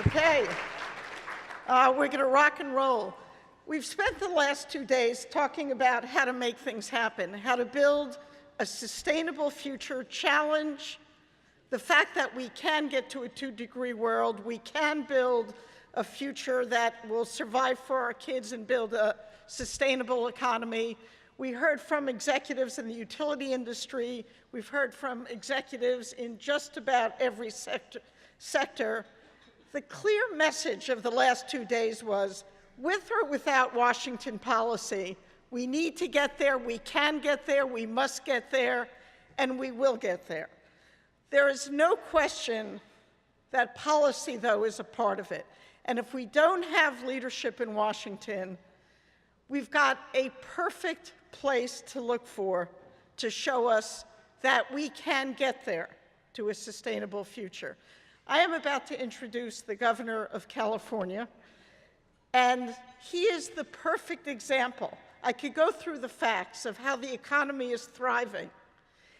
Okay, we're going to rock and roll. We've spent the last 2 days talking about how to make things happen, how to build a sustainable future, challenge the fact that we can get to a 2-degree world, we can build a future that will survive for our kids and build a sustainable economy. We heard from executives in the utility industry. We've heard from executives in just about every sector. The clear message of the last 2 days was, with or without Washington policy, we need to get there, we can get there, we must get there, and we will get there. There is no question that policy, though, is a part of it. And if we don't have leadership in Washington, we've got a perfect place to look for to show us that we can get there to a sustainable future. I am about to introduce the governor of California, and he is the perfect example. I could go through the facts of how the economy is thriving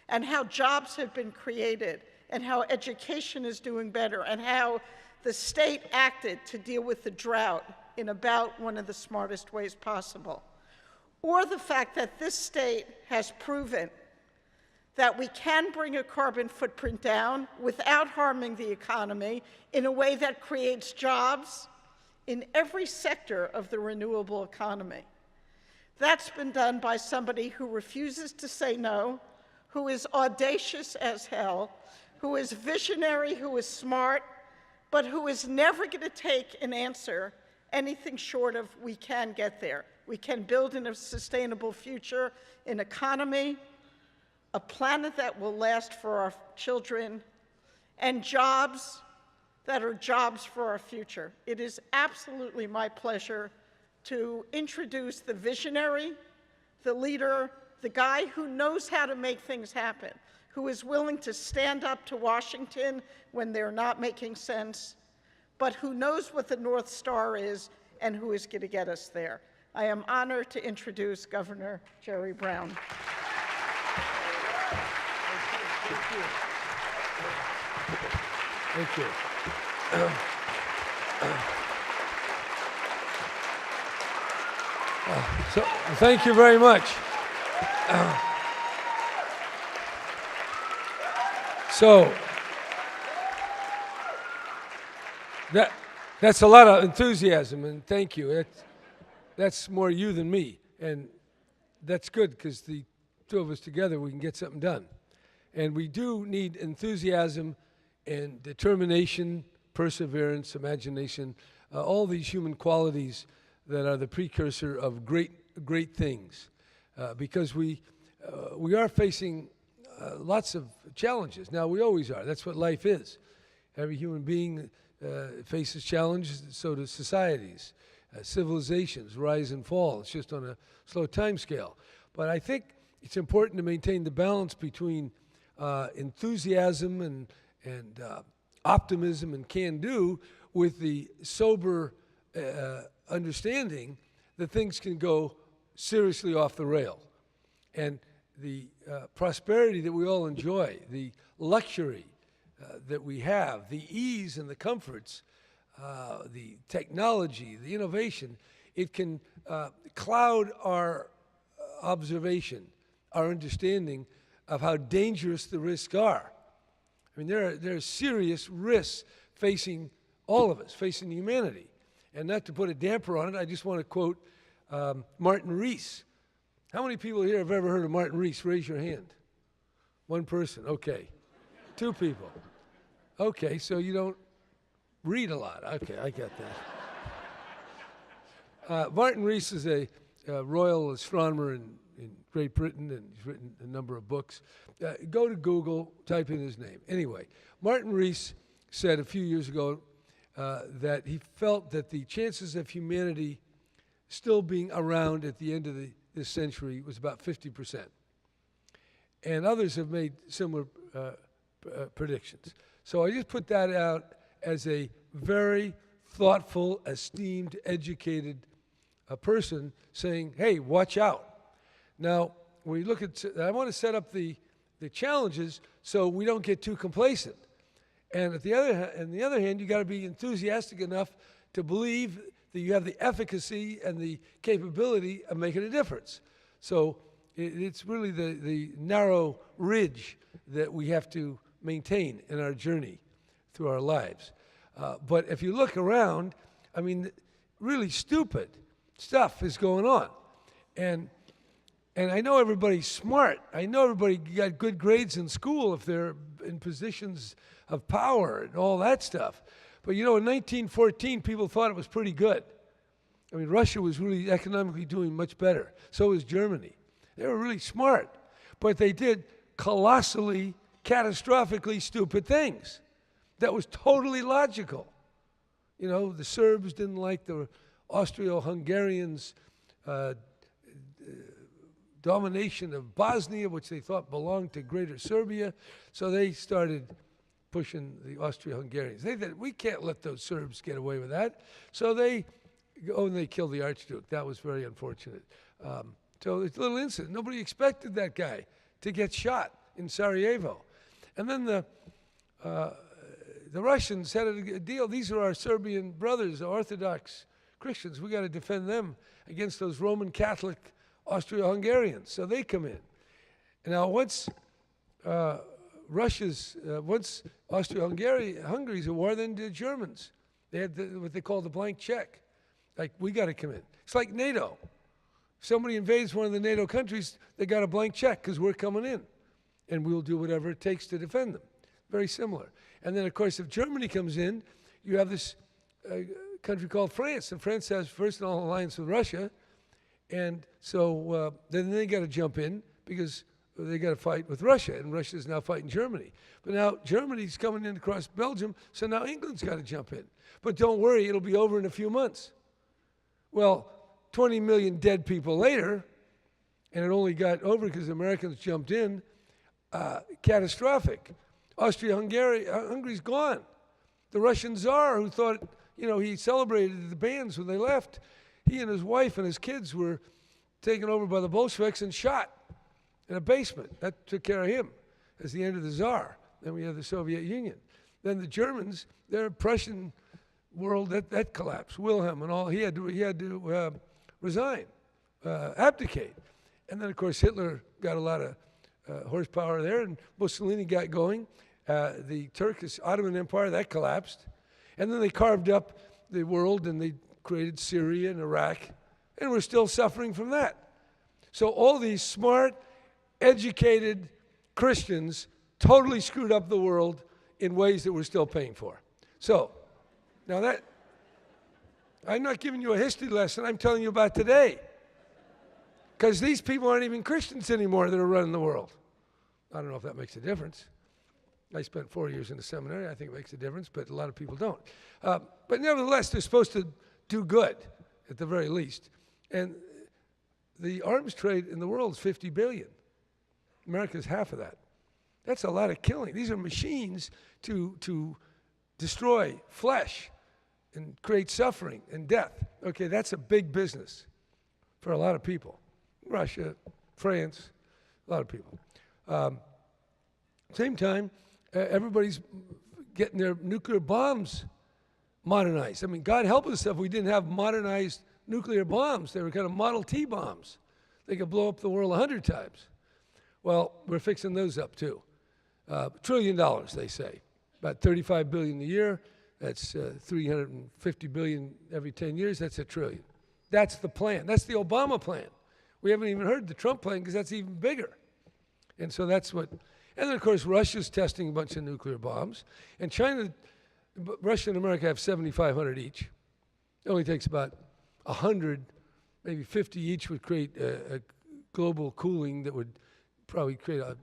and how jobs have been created and how education is doing better and how the state acted to deal with the drought in about one of the smartest ways possible. Or the fact that this state has proven that we can bring a carbon footprint down without harming the economy in a way that creates jobs in every sector of the renewable economy. That's been done by somebody who refuses to say no, who is audacious as hell, who is visionary, who is smart, but who is never going to take an answer anything short of we can get there. We can build in a sustainable future, an economy, a planet that will last for our children, and jobs that are jobs for our future. It is absolutely my pleasure to introduce the visionary, the leader, the guy who knows how to make things happen, who is willing to stand up to Washington when they're not making sense, but who knows what the North Star is and who is going to get us there. I am honored to introduce Governor Jerry Brown. Thank you. So, thank you very much. So, that's a lot of enthusiasm, and thank you. That's more you than me, and that's good because the two of us together, we can get something done. And we do need enthusiasm and determination, perseverance, imagination, all these human qualities that are the precursor of great things, because we are facing lots of challenges. Now, we always are. That's what life is. Every human being faces challenges, so do societies. Civilizations rise and fall. It's just on a slow time scale. But I think it's important to maintain the balance between enthusiasm and optimism and can-do with the sober understanding that things can go seriously off the rail. And the prosperity that we all enjoy, the luxury that we have, the ease and the comforts, the technology, the innovation, it can cloud our observation, our understanding of how dangerous the risks are. I mean, there are serious risks facing all of us, facing humanity. And not to put a damper on it, I just want to quote Martin Rees. How many people here have ever heard of Martin Rees? Raise your hand. One person, okay. 2 people. Okay, so you don't read a lot. Okay, I get that. Martin Rees is a royal astronomer in Great Britain, and he's written a number of books. Go to Google, type in his name. Anyway, Martin Rees said a few years ago that he felt that the chances of humanity still being around at the end of this century was about 50%. And others have made similar predictions. So I just put that out as a very thoughtful, esteemed, educated person saying, hey, watch out. Now, when you look at, I want to set up the challenges so we don't get too complacent. And on the other hand, you got to be enthusiastic enough to believe that you have the efficacy and the capability of making a difference. So it's really the narrow ridge that we have to maintain in our journey through our lives. But if you look around, I mean, really stupid stuff is going on. And I know everybody's smart. I know everybody got good grades in school if they're in positions of power and all that stuff. But you know, in 1914, people thought it was pretty good. I mean, Russia was really economically doing much better. So was Germany. They were really smart. But they did colossally, catastrophically stupid things that was totally logical. You know, the Serbs didn't like the Austro-Hungarians' domination of Bosnia, which they thought belonged to Greater Serbia. So they started pushing the Austro-Hungarians. They said, we can't let those Serbs get away with that. So they killed the Archduke. That was very unfortunate. So it's a little incident. Nobody expected that guy to get shot in Sarajevo. And then the Russians had a deal. These are our Serbian brothers, the Orthodox Christians. We got to defend them against those Roman Catholic Austro-Hungarians. So they come in. And now once once Austro-Hungary's at war, then the Germans. They had what they call the blank check. Like, we got to come in. It's like NATO. If somebody invades one of the NATO countries, they got a blank check because we're coming in. And we'll do whatever it takes to defend them. Very similar. And then, of course, if Germany comes in, you have this country called France. And France has personal alliance with Russia. And so then they got to jump in because they got to fight with Russia. And Russia is now fighting Germany. But now Germany's coming in across Belgium, so now England's got to jump in. But don't worry, it'll be over in a few months. Well, 20 million dead people later, and it only got over because the Americans jumped in, catastrophic. Hungary's gone. The Russian Tsar, who thought, you know, he celebrated the bands when they left, he and his wife and his kids were taken over by the Bolsheviks and shot in a basement. That took care of him. That's the end of the Tsar. Then we have the Soviet Union. Then the Germans, their Prussian world, that collapsed. Wilhelm and all, he had to resign, abdicate. And then, of course, Hitler got a lot of horsepower there, and Mussolini got going. The Turkish Ottoman Empire, that collapsed. And then they carved up the world, and they created Syria and Iraq, and we're still suffering from that. So all these smart, educated Christians totally screwed up the world in ways that we're still paying for. So, now that, I'm not giving you a history lesson, I'm telling you about today. Because these people aren't even Christians anymore that are running the world. I don't know if that makes a difference. I spent 4 years in the seminary. I think it makes a difference, but a lot of people don't. But nevertheless, they're supposed to do good, at the very least. And the arms trade in the world is 50 billion. America's half of that. That's a lot of killing. These are machines to destroy flesh and create suffering and death. Okay, that's a big business for a lot of people. Russia, France, a lot of people. Same time, everybody's getting their nuclear bombs modernized. I mean, God help us if we didn't have modernized nuclear bombs. They were kind of Model T bombs. They could blow up the world 100 times. Well, we're fixing those up too. $1 trillion, they say. About 35 billion a year. That's 350 billion every 10 years. That's $1 trillion. That's the plan. That's the Obama plan. We haven't even heard the Trump plan because that's even bigger. And so that's what, and then of course Russia's testing a bunch of nuclear bombs. And Russia and America have 7,500 each. It only takes about 100, maybe 50 each would create a global cooling that would probably create a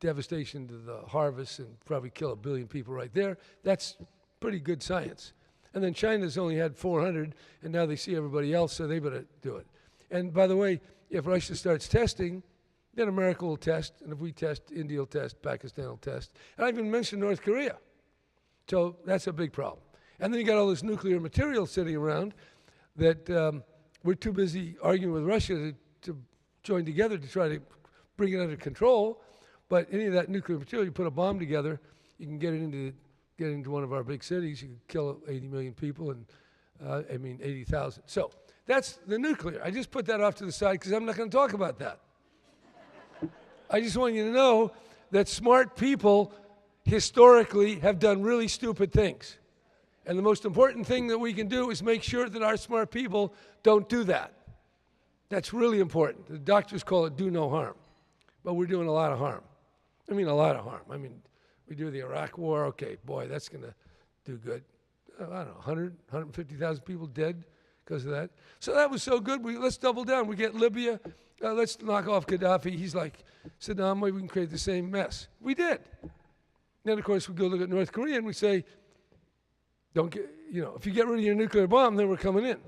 devastation to the harvest and probably kill 1 billion people right there. That's pretty good science. And then China's only had 400, and now they see everybody else, so they better do it. And by the way, if Russia starts testing, then America will test, and if we test, India will test, Pakistan will test. And I even mentioned North Korea. So that's a big problem. And then you got all this nuclear material sitting around that we're too busy arguing with Russia to join together to try to bring it under control. But any of that nuclear material, you put a bomb together, you can get it into get into one of our big cities, you could kill 80 million people, and 80,000. So that's the nuclear. I just put that off to the side because I'm not going to talk about that. I just want you to know that smart people historically have done really stupid things. And the most important thing that we can do is make sure that our smart people don't do that. That's really important. The doctors call it do no harm. But we're doing a lot of harm. I mean, a lot of harm. I mean, we do the Iraq war. Okay, boy, that's going to do good. I don't know, 100, 150,000 people dead because of that. So that was so good. Let's double down. We get Libya. Let's knock off Gaddafi. He's like, Saddam, maybe we can create the same mess. We did. Then, of course, we go look at North Korea and we say, don't get, if you get rid of your nuclear bomb, then we're coming in.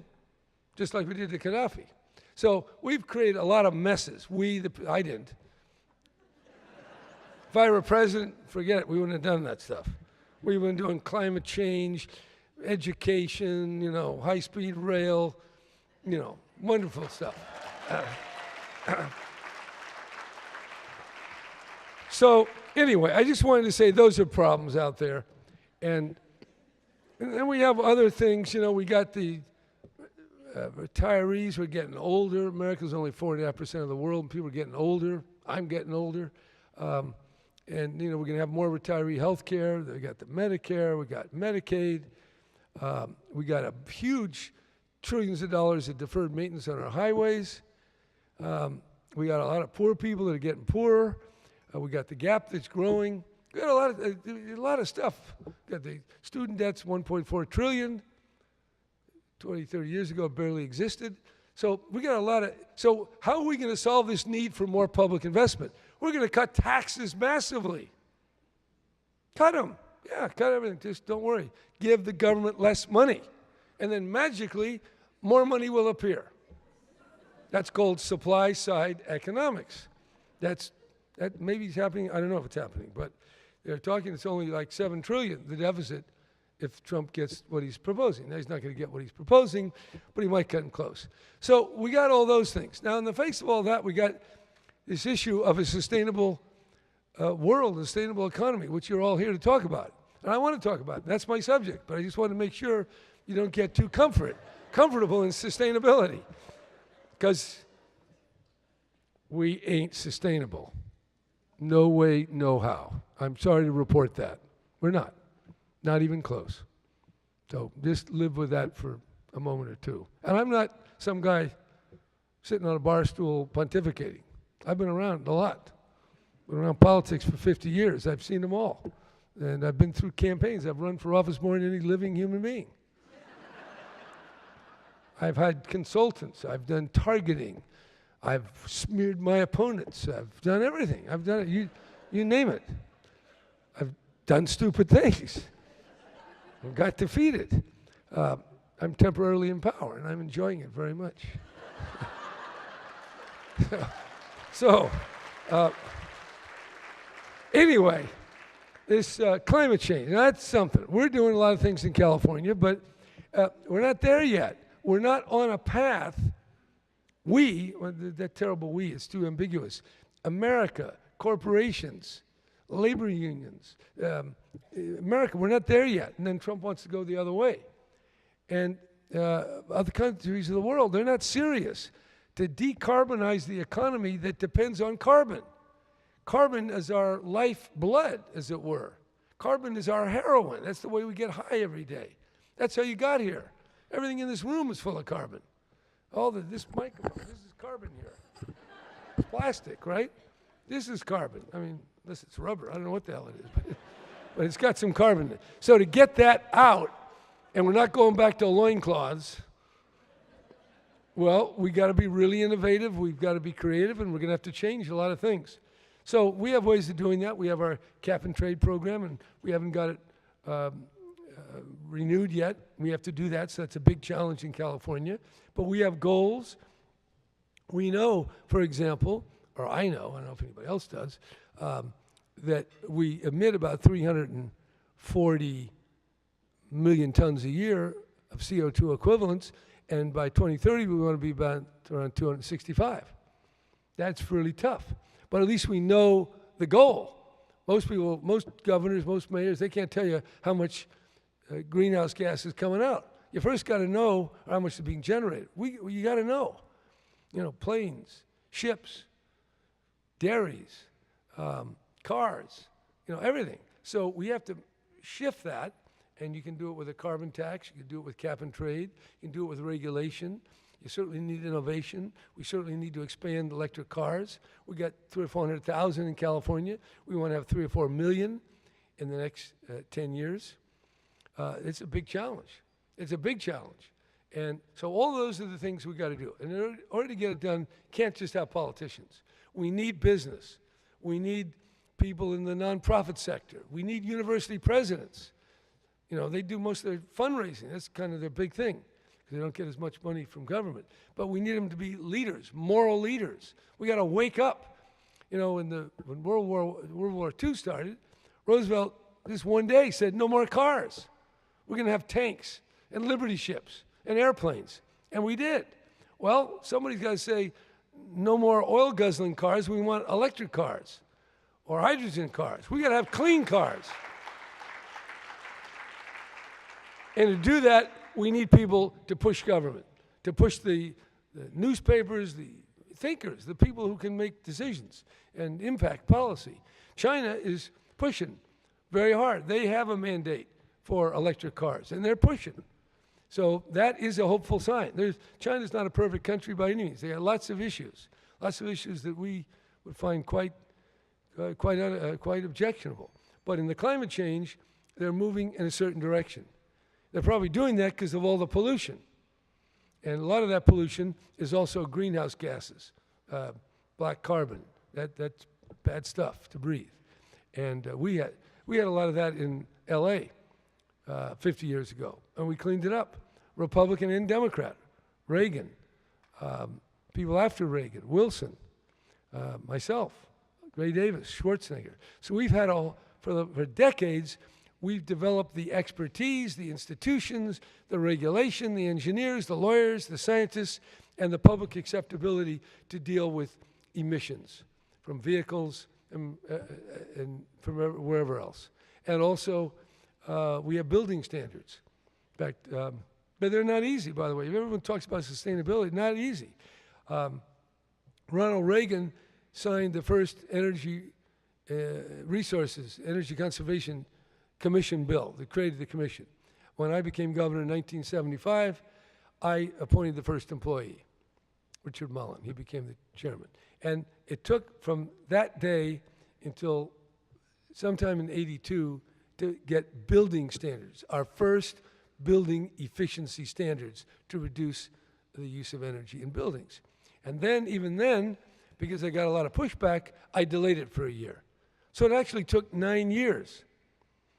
Just like we did to Gaddafi. So we've created a lot of messes. I didn't. If I were president, forget it. We wouldn't have done that stuff. We've been doing climate change, education, high-speed rail, wonderful stuff. So anyway, I just wanted to say those are problems out there. And then we have other things. We got the retirees. We're getting older. America's only 4.5% of the world, and people are getting older. I'm getting older. And, we're going to have more retiree health care. We got the Medicare. We got Medicaid. We got a huge trillions of dollars of deferred maintenance on our highways. We got a lot of poor people that are getting poorer. We got the gap that's growing. We got a lot of stuff. We got the student debt's 1.4 trillion. 20, 30 years ago, it barely existed. So we got a lot of. So how are we going to solve this need for more public investment? We're going to cut taxes massively. Cut them. Yeah, cut everything. Just don't worry. Give the government less money. And then magically, more money will appear. That's called supply-side economics. That maybe it's happening. I don't know if it's happening, but they're talking it's only like 7 trillion, the deficit, if Trump gets what he's proposing. Now, he's not going to get what he's proposing, but he might cut him close. So we got all those things. Now, in the face of all that, we got this issue of a sustainable world, a sustainable economy, which you're all here to talk about. And I want to talk about it. That's my subject, but I just want to make sure you don't get too comfortable in sustainability, because we ain't sustainable. No way, no how. I'm sorry to report that. We're not. Not even close. So just live with that for a moment or two. And I'm not some guy sitting on a bar stool pontificating. I've been around a lot. Been around politics for 50 years. I've seen them all. And I've been through campaigns. I've run for office more than any living human being. I've had consultants. I've done targeting. I've smeared my opponents. I've done everything. I've done it. You name it. I've done stupid things. I got defeated. I'm temporarily in power, and I'm enjoying it very much. Anyway, this climate change, that's something. We're doing a lot of things in California, but we're not there yet. We're not on a path. That terrible we, it's too ambiguous. America, corporations, labor unions, America, we're not there yet. And then Trump wants to go the other way. And other countries of the world, they're not serious to decarbonize the economy that depends on carbon. Carbon is our lifeblood, as it were. Carbon is our heroin. That's the way we get high every day. That's how you got here. Everything in this room is full of carbon. This microphone, this is carbon here. It's plastic, right? This is carbon. I mean, unless it's rubber. I don't know what the hell it is. But it's got some carbon in it. So to get that out, and we're not going back to loincloths, well, we got to be really innovative. We've got to be creative, and we're going to have to change a lot of things. So we have ways of doing that. We have our cap and trade program, and we haven't got it renewed yet. We have to do that, so that's a big challenge in California. But we have goals. We know, for example, or I don't know if anybody else does, that we emit about 340 million tons a year of CO2 equivalents, and by 2030 we want to be about around 265. That's really tough. But at least we know the goal. Most people, most governors, most mayors, they can't tell you how much greenhouse gas is coming out. You first got to know how much is being generated. You got to know. Planes, ships, dairies, cars, everything. So we have to shift that, and you can do it with a carbon tax. You can do it with cap and trade. You can do it with regulation. You certainly need innovation. We certainly need to expand electric cars. We got 300,000 or 400,000 in California. We want to have 3 or 4 million in the next 10 years. It's a big challenge. It's a big challenge. And so all those are the things we got to do. And in order to get it done, can't just have politicians. We need business. We need people in the nonprofit sector. We need university presidents. They do most of their fundraising. That's kind of their big thing. They don't get as much money from government. But we need them to be leaders, moral leaders. We got to wake up. When World War II started, Roosevelt just one day said, no more cars. We're going to have tanks and Liberty ships and airplanes. And we did. Well, somebody's got to say, no more oil-guzzling cars. We want electric cars or hydrogen cars. We got to have clean cars. And to do that, we need people to push government, to push the newspapers, the thinkers, the people who can make decisions and impact policy. China is pushing very hard. They have a mandate for electric cars, and they're pushing. So that is a hopeful sign. China's not a perfect country by any means. They have lots of issues that we would find quite objectionable. But in the climate change, they're moving in a certain direction. They're probably doing that because of all the pollution. And a lot of that pollution is also greenhouse gases, black carbon. That's bad stuff to breathe. And we had a lot of that in L.A. 50 years ago, and we cleaned it up. Republican and Democrat, Reagan, people after Reagan, Wilson, myself, Gray Davis, Schwarzenegger. So we've had for decades, we've developed the expertise, the institutions, the regulation, the engineers, the lawyers, the scientists, and the public acceptability to deal with emissions from vehicles and from wherever else. And also, we have building standards. In fact, but they're not easy, by the way. Everyone talks about sustainability, not easy. Ronald Reagan signed the first energy conservation commission bill that created the commission. When I became governor in 1975, I appointed the first employee, Richard Mullen. He became the chairman. And it took from that day until sometime in '82 to get building standards, our first building efficiency standards to reduce the use of energy in buildings. And then, even then, because I got a lot of pushback, I delayed it for a year. So it actually took 9 years.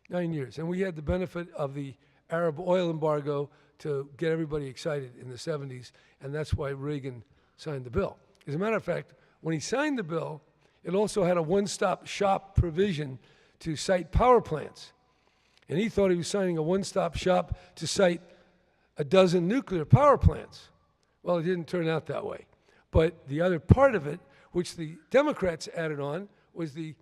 9 years. And we had the benefit of the Arab oil embargo to get everybody excited in the 70s, and that's why Reagan signed the bill. As a matter of fact, when he signed the bill, it also had a one-stop shop provision to site power plants. And he thought he was signing a one-stop shop to site a dozen nuclear power plants. Well, it didn't turn out that way. But the other part of it, which the Democrats added on, was the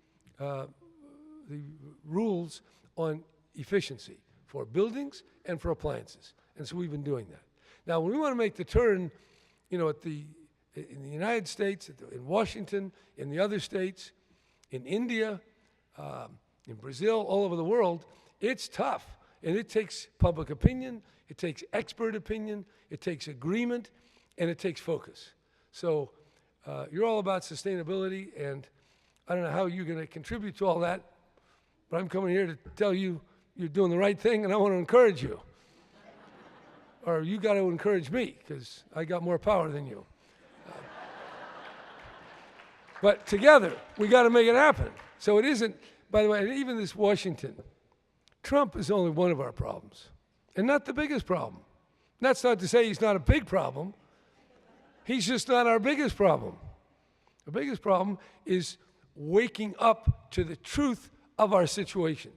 rules on efficiency for buildings and for appliances. And so we've been doing that. Now, when we want to make the turn, in the United States, in Washington, in the other states, in India, in Brazil, all over the world, it's tough. And it takes public opinion, it takes expert opinion, it takes agreement, and it takes focus. So you're all about sustainability, and I don't know how you're going to contribute to all that, but I'm coming here to tell you you're doing the right thing, and I want to encourage you. Or you got to encourage me, because I got more power than you. But together, we got to make it happen. So it isn't, by the way, even this Washington, Trump is only one of our problems, and not the biggest problem. That's not to say he's not a big problem. He's just not our biggest problem. The biggest problem is waking up to the truth of our situation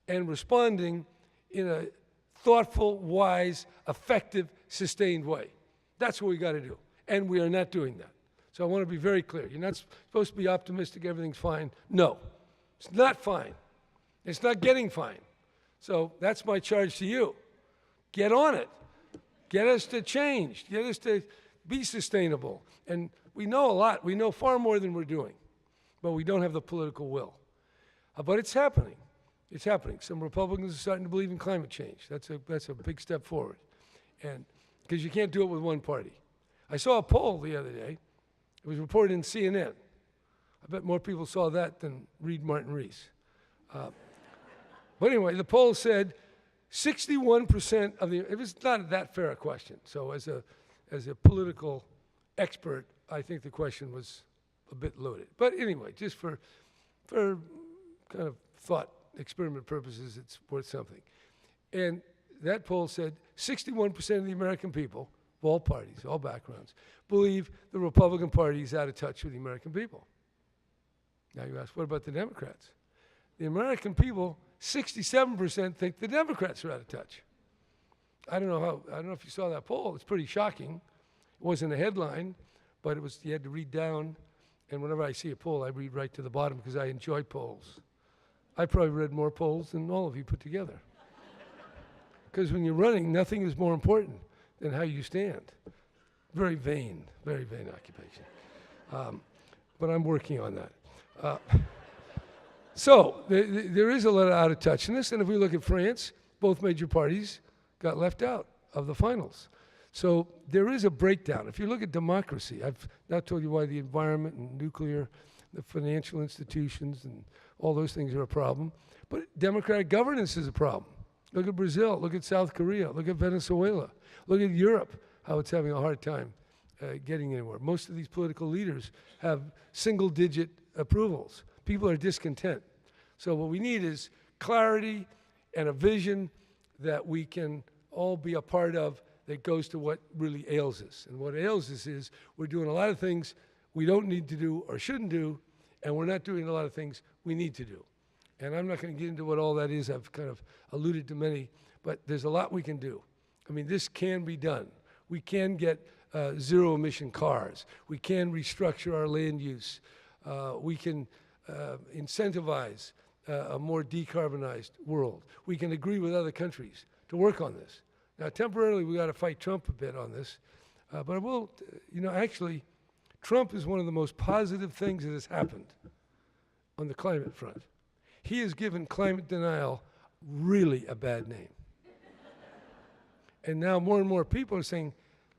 and responding in a thoughtful, wise, effective, sustained way. That's what we got to do, and we are not doing that. So I want to be very clear. You're not supposed to be optimistic, everything's fine. No, It's not fine. It's not getting fine. So that's my charge to you. Get on it. Get us to change. Get us to be sustainable. And we know a lot. We know far more than we're doing. But we don't have the political will. But it's happening. It's happening. Some Republicans are starting to believe in climate change. That's a big step forward. And because you can't do it with one party. I saw a poll the other day. It was reported in CNN. I bet more people saw that than read Martin Rees. But anyway, the poll said 61% of the, it was not that fair a question. So as a political expert, I think the question was a bit loaded. But anyway, just for kind of thought experiment purposes, it's worth something. And that poll said 61% of the American people, of all parties, all backgrounds, believe the Republican Party is out of touch with the American people. Now you ask, what about the Democrats? The American people, 67% think the Democrats are out of touch. I don't know if you saw that poll. It's pretty shocking. It wasn't a headline, but it was, you had to read down. And whenever I see a poll, I read right to the bottom because I enjoy polls. I probably read more polls than all of you put together. Because when you're running, nothing is more important than how you stand. Very vain occupation. But I'm working on that. So there is a lot of out of touchness, and if we look at France, both major parties got left out of the finals. So there is a breakdown. If you look at democracy, I've now told you why the environment and nuclear, the financial institutions and all those things are a problem, but democratic governance is a problem. Look at Brazil, look at South Korea, look at Venezuela, look at Europe, how it's having a hard time getting anywhere. Most of these political leaders have single-digit approvals. People are discontent. So what we need is clarity and a vision that we can all be a part of that goes to what really ails us. And what ails us is we're doing a lot of things we don't need to do or shouldn't do, and we're not doing a lot of things we need to do. And I'm not going to get into what all that is. I've kind of alluded to many, but there's a lot we can do. I mean, this can be done. We can get zero-emission cars. We can restructure our land use. We can incentivize a more decarbonized world. We can agree with other countries to work on this. Now, temporarily, we got to fight Trump a bit on this. But I will, actually, Trump is one of the most positive things that has happened on the climate front. He has given climate denial really a bad name. And now more and more people are saying,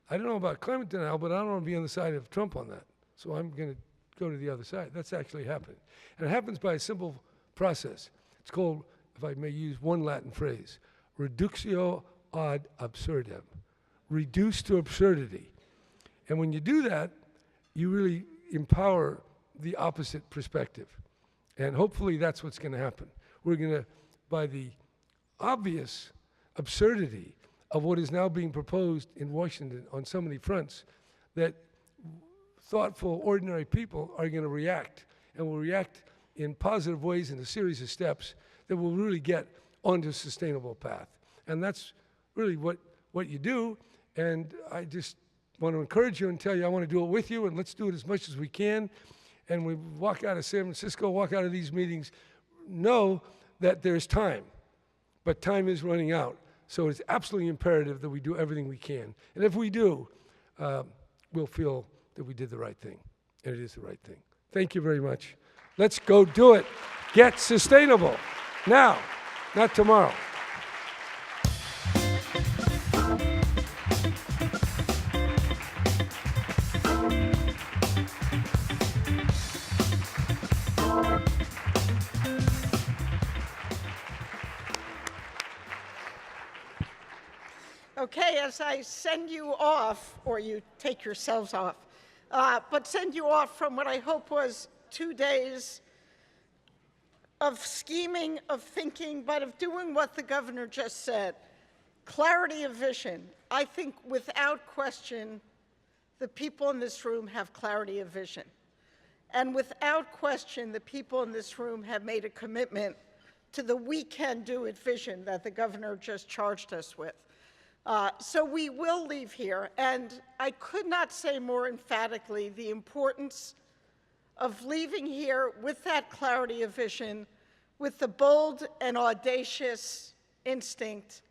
I don't know about climate denial, but I don't want to be on the side of Trump on that. So I'm going to go to the other side. That's actually happening. And it happens by a simple process. It's called, if I may use one Latin phrase, reductio ad absurdum. Reduce to absurdity. And when you do that, you really empower the opposite perspective. And hopefully that's what's going to happen. We're going to, by the obvious absurdity of what is now being proposed in Washington on so many fronts, that thoughtful, ordinary people are going to react, and will react in positive ways in a series of steps that will really get onto a sustainable path. And that's really what you do. And I just want to encourage you and tell you I want to do it with you, and let's do it as much as we can. And we walk out of San Francisco, walk out of these meetings, know that there's time, but time is running out. So it's absolutely imperative that we do everything we can. And if we do, we'll feel that we did the right thing, and it is the right thing. Thank you very much. Let's go do it. Get sustainable now, not tomorrow. Okay, as I send you off, or you take yourselves off, but send you off from what I hope was 2 days of scheming, of thinking, but of doing what the governor just said. Clarity of vision. I think without question, the people in this room have clarity of vision. And without question, the people in this room have made a commitment to the we can do it vision that the governor just charged us with. So we will leave here, and I could not say more emphatically the importance of leaving here with that clarity of vision, with the bold and audacious instinct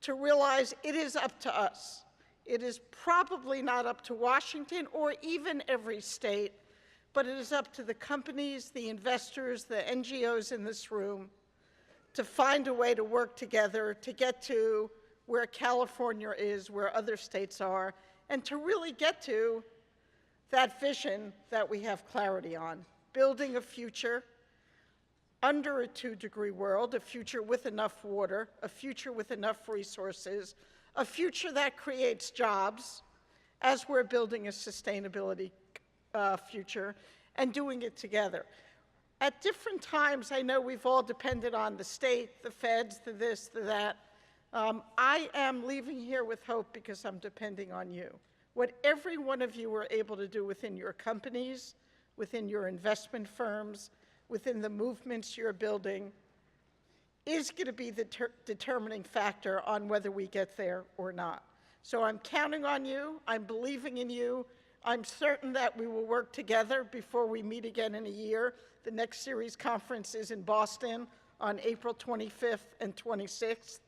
to realize it is up to us. It is probably not up to Washington or even every state, but it is up to the companies, the investors, the NGOs in this room to find a way to work together to get to where California is, where other states are, and to really get to that vision that we have clarity on, building a future under a 2-degree world, a future with enough water, a future with enough resources, a future that creates jobs as we're building a sustainability future, and doing it together. At different times, I know we've all depended on the state, the feds, the this, the that. I am leaving here with hope because I'm depending on you. What every one of you were able to do within your companies, within your investment firms, within the movements you're building, is going to be the determining factor on whether we get there or not. So I'm counting on you. I'm believing in you. I'm certain that we will work together before we meet again in a year. The next Ceres Conference is in Boston on April 25th and 26th.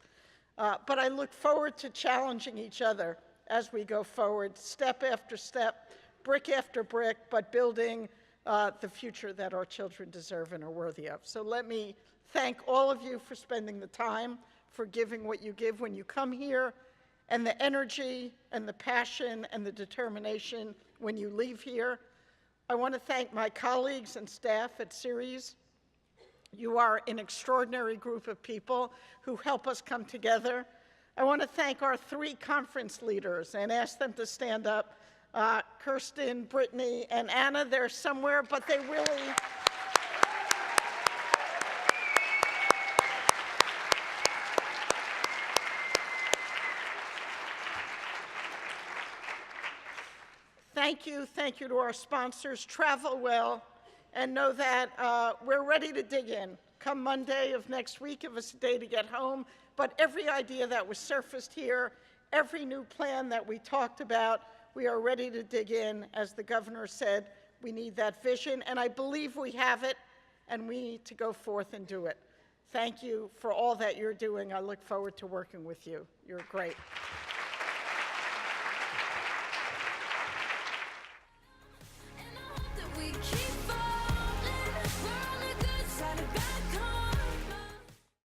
But I look forward to challenging each other as we go forward, step after step, brick after brick, but building the future that our children deserve and are worthy of. So let me thank all of you for spending the time, for giving what you give when you come here, and the energy and the passion and the determination when you leave here. I want to thank my colleagues and staff at Ceres. You are an extraordinary group of people who help us come together. I want to thank our 3 conference leaders and ask them to stand up. Kirsten, Brittany, and Anna, they're somewhere, but they really... Thank you to our sponsors. Travel well, and know that we're ready to dig in. Come Monday of next week, give us a day to get home, but every idea that was surfaced here, every new plan that we talked about, we are ready to dig in. As the governor said, we need that vision, and I believe we have it, and we need to go forth and do it. Thank you for all that you're doing. I look forward to working with you. You're great.